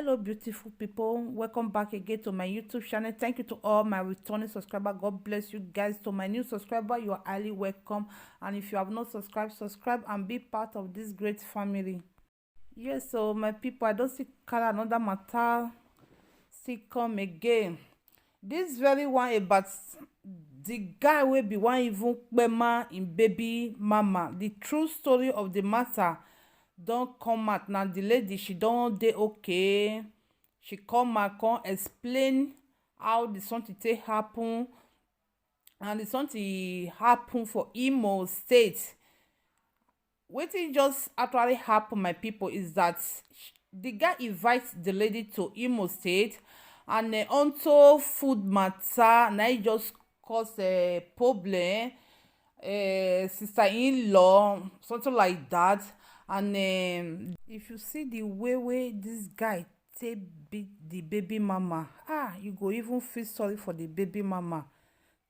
Hello beautiful people, welcome back again to my YouTube channel. Thank you to all my returning subscribers. God bless you guys. To my new subscriber, you are highly welcome, and if you have not subscribed, subscribe and be part of this great family. Yes, so my people, I don't see color another matter still come again. This very one about the guy will be one even kpema in baby mama. The true story of the matter don't come out now. The lady, she don't dey okay. She come out, come explain how the something take happen, and the something happen for Imo State. Wetin just actually happen, my people, is that the guy invites the lady to Imo State, and unto food matter na e just cause a problem, sister-in-law, something like that. And if you see the way this guy take beat the baby mama, you go even feel sorry for the baby mama.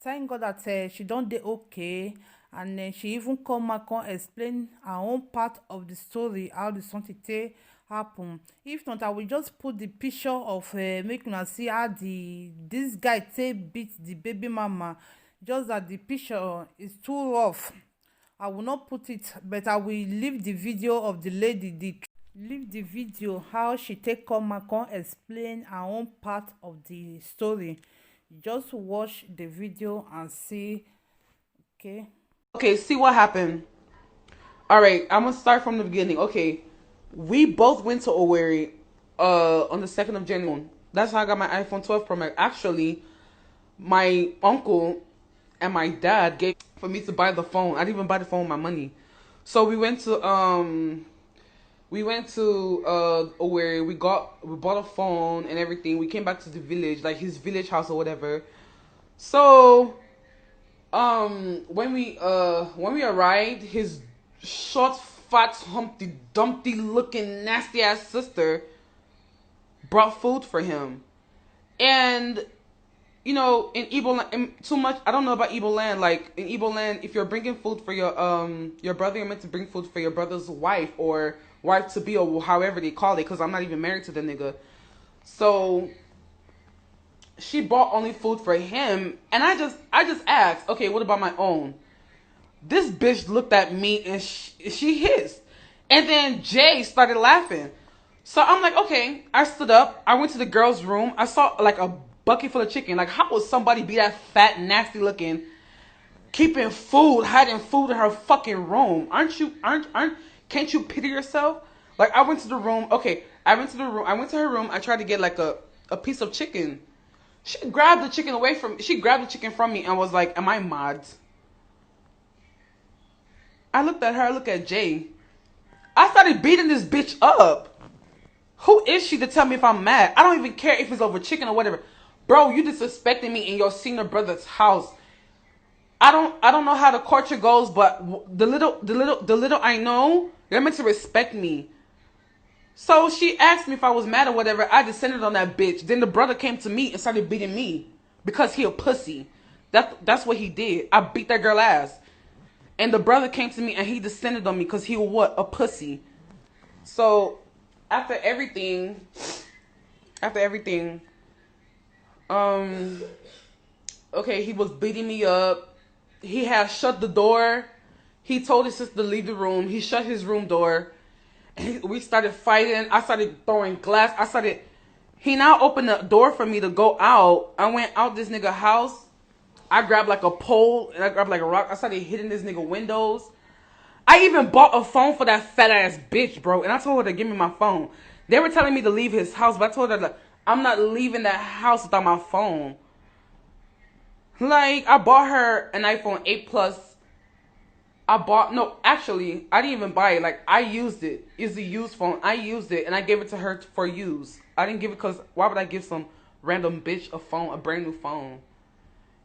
Thank God that she don dey okay, and she even come explain her own part of the story, how the something take happen. If not, I will just put the picture of make una see how this guy take beat the baby mama. Just that the picture is too rough, I will not put it, but I will leave the video of the lady, leave the video how she take come explain her own part of the story. Just watch the video and see. Okay, see what happened. All right, I'm gonna start from the beginning. Okay, we both went to Owerri on the 2nd of January. That's how I got my iPhone 12 Pro Max. Actually, my uncle and my dad gave for me to buy the phone. I didn't even buy the phone with my money. So we went to Owerri. We bought a phone and everything. We came back to the village, like his village house or whatever. So when we arrived, his short, fat, Humpty Dumpty looking nasty ass sister brought food for him. And you know, in Igbo land, too much. I don't know about Igbo land. Like in Igbo land, if you're bringing food for your brother, you're meant to bring food for your brother's wife or wife to be, or however they call it. Because I'm not even married to the nigga. So she bought only food for him, and I just asked, okay, what about my own? This bitch looked at me and she hissed, and then Jay started laughing. So I'm like, okay. I stood up. I went to the girl's room. I saw like a bucket full of chicken. Like, how would somebody be that fat, nasty looking, keeping food, hiding food in her fucking room? Can't you pity yourself? Like, I went to the room. Okay, I went to her room. I tried to get like a piece of chicken. She grabbed the chicken from me and was like, am I mad? I looked at her. I looked at Jay. I started beating this bitch up. Who is she to tell me if I'm mad? I don't even care if it's over chicken or whatever. Bro, you disrespecting me in your senior brother's house. I don't know how the culture goes, but the little I know, you're meant to respect me. So she asked me if I was mad or whatever. I descended on that bitch. Then the brother came to me and started beating me because he a pussy. That's what he did. I beat that girl ass. And the brother came to me and he descended on me because he was what? A pussy. So after everything, okay, he was beating me up. He had shut the door. He told his sister to leave the room. He shut his room door. We started fighting. I started throwing glass. He now opened the door for me to go out. I went out this nigga house. I grabbed like a pole and I grabbed like a rock. I started hitting this nigga windows. I even bought a phone for that fat ass bitch, bro. And I told her to give me my phone. They were telling me to leave his house, but I told her that I'm not leaving that house without my phone. Like, I bought her an iPhone 8 Plus. Actually, I didn't even buy it. Like, I used it. It's a used phone. I used it, and I gave it to her for use. I didn't give it because why would I give some random bitch a brand new phone?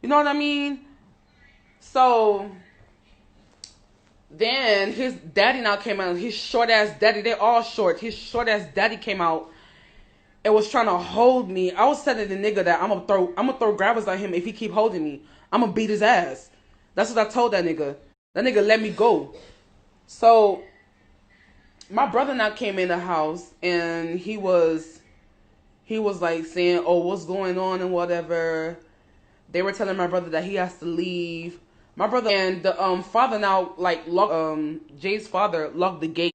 You know what I mean? So then his daddy now came out. His short ass daddy, they all short. His short ass daddy came out and was trying to hold me. I was telling the nigga that I'm gonna throw grabbers at him if he keep holding me. I'm gonna beat his ass. That's what I told that nigga. That nigga let me go. So my brother now came in the house and he was He was like saying, "Oh, what's going on and whatever." They were telling my brother that he has to leave. My brother and the father now like locked, Jay's father locked the gate.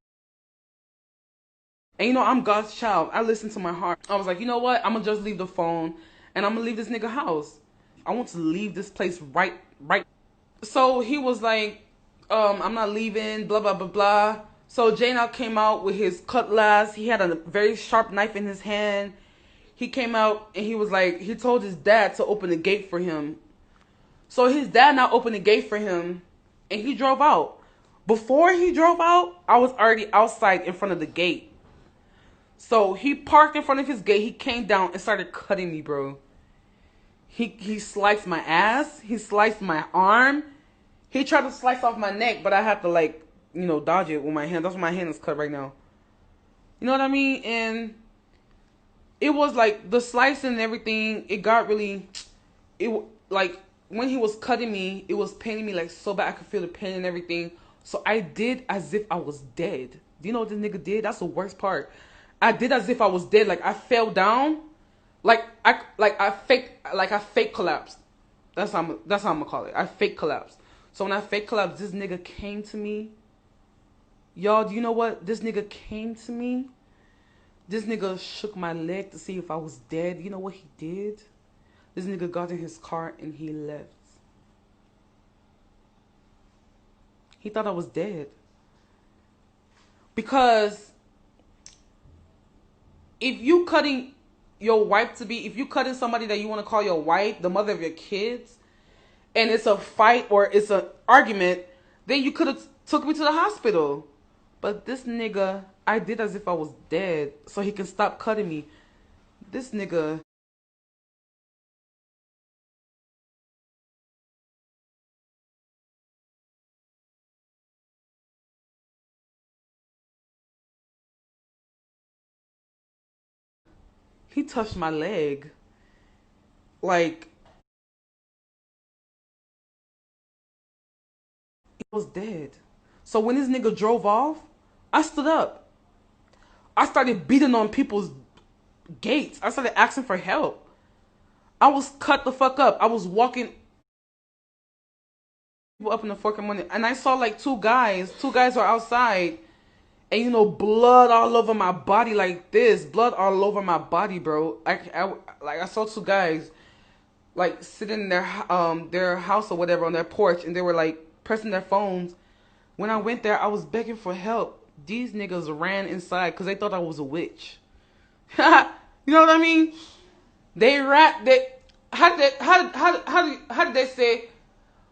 And you know, I'm God's child. I listen to my heart. I was like, you know what? I'm gonna just leave the phone and I'm gonna leave this nigga house. I want to leave this place right. So he was like, I'm not leaving, blah blah blah blah. So Jay now came out with his cutlass. He had a very sharp knife in his hand. He came out and he was like, he told his dad to open the gate for him. So his dad now opened the gate for him and he drove out. Before he drove out, I was already outside in front of the gate. So he parked in front of his gate. He came down and started cutting me, bro. He sliced my ass. He sliced my arm. He tried to slice off my neck, but I had to like, dodge it with my hand. That's why my hand is cut right now. You know what I mean? And it was like the slicing and everything. It got really, like when he was cutting me, it was paining me like so bad. I could feel the pain and everything. So I did as if I was dead. Do you know what this nigga did? That's the worst part. I did as if I was dead. Like I fell down. I fake collapsed. That's how I'm gonna call it. I fake collapsed. So when I fake collapsed, this nigga came to me. Y'all, do you know what? This nigga came to me. This nigga shook my leg to see if I was dead. You know what he did? This nigga got in his car and he left. He thought I was dead. Because if you cutting your wife to be, if you cutting somebody that you want to call your wife, the mother of your kids, and it's a fight or it's an argument, then you could have took me to the hospital. But this nigga, I did as if I was dead so he can stop cutting me. This nigga, he touched my leg. Like, he was dead. So when this nigga drove off, I stood up. I started beating on people's gates. I started asking for help. I was cut the fuck up. I was walking up in the fucking morning and I saw like two guys. Two guys were outside and blood all over my body like this. Blood all over my body, bro. I saw two guys like sitting in their house or whatever on their porch and they were like pressing their phones. When I went there, I was begging for help. These niggas ran inside because they thought I was a witch. You know what I mean? They ran. How did they say?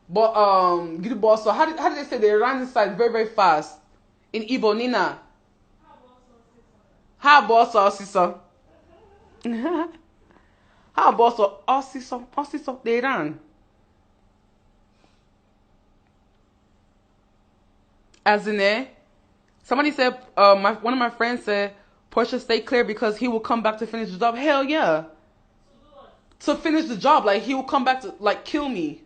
But good boss. So how did they say they ran inside very very fast in Ibo Nina? How boss or sister? How boss or sister? They ran. As in there, somebody said, one of my friends said, Portia, stay clear because he will come back to finish the job. Hell yeah. To finish the job. Like, he will come back to, like, kill me.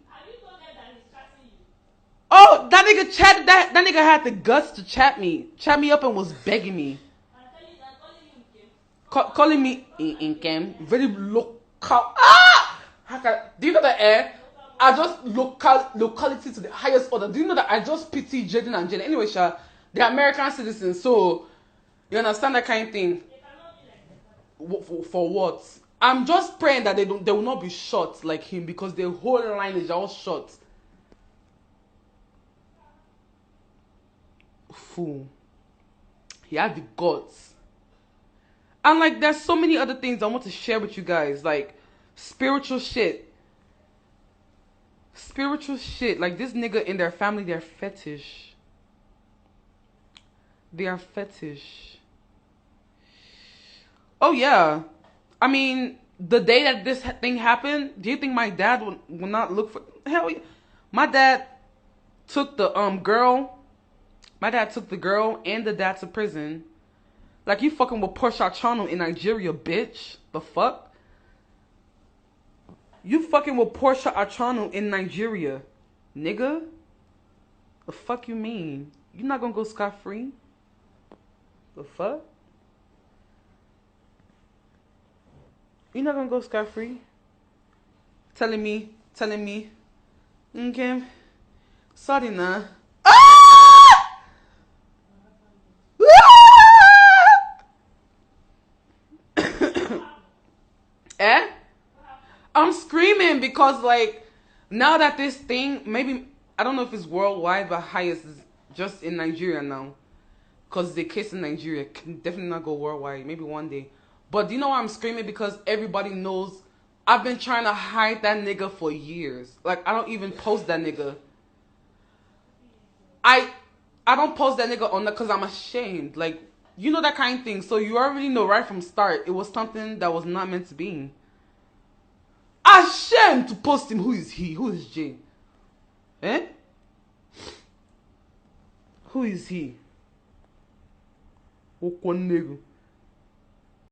Oh, that nigga chatted, that nigga had the guts to chat me up and was begging me. Calling me in Kem. Very local. Ah! Do you know the air? I just locality to the highest order. Do you know that I just pity Jaden and Jaden? Anyway, Sha, they're American citizens, so you understand that kind of thing. For what? I'm just praying that they will not be shot like him because the whole line is all shot. Fool. He had the guts. And like there's so many other things I want to share with you guys, like spiritual shit. Spiritual shit. Like this nigga in their family, they're fetish. They are fetish. Oh yeah. I mean, the day that this thing happened, do you think my dad would not look for hell yeah. My dad took the girl. My dad took the girl and the dad to prison. Like you fucking with Porcia Achonu in Nigeria, bitch. The fuck? You fucking with Porcia Achonu in Nigeria, nigga. The fuck you mean? You not gonna go scot-free? The fuck? You're not gonna go scot free. Telling me. Okay. Sorry, nah. Ah! Eh? I'm screaming because like now that this thing maybe I don't know if it's worldwide but highest is just in Nigeria now. Cause the case in Nigeria can definitely not go worldwide. Maybe one day. But do you know why I'm screaming? Because everybody knows I've been trying to hide that nigga for years. Like I don't even post that nigga. I I don't post that nigga on that because I'm ashamed. Like you know that kind of thing. So you already know right from start it was something that was not meant to be. Ashamed to post him. Who is he? Who is Jay? Eh? Who is he? Okwan nigga.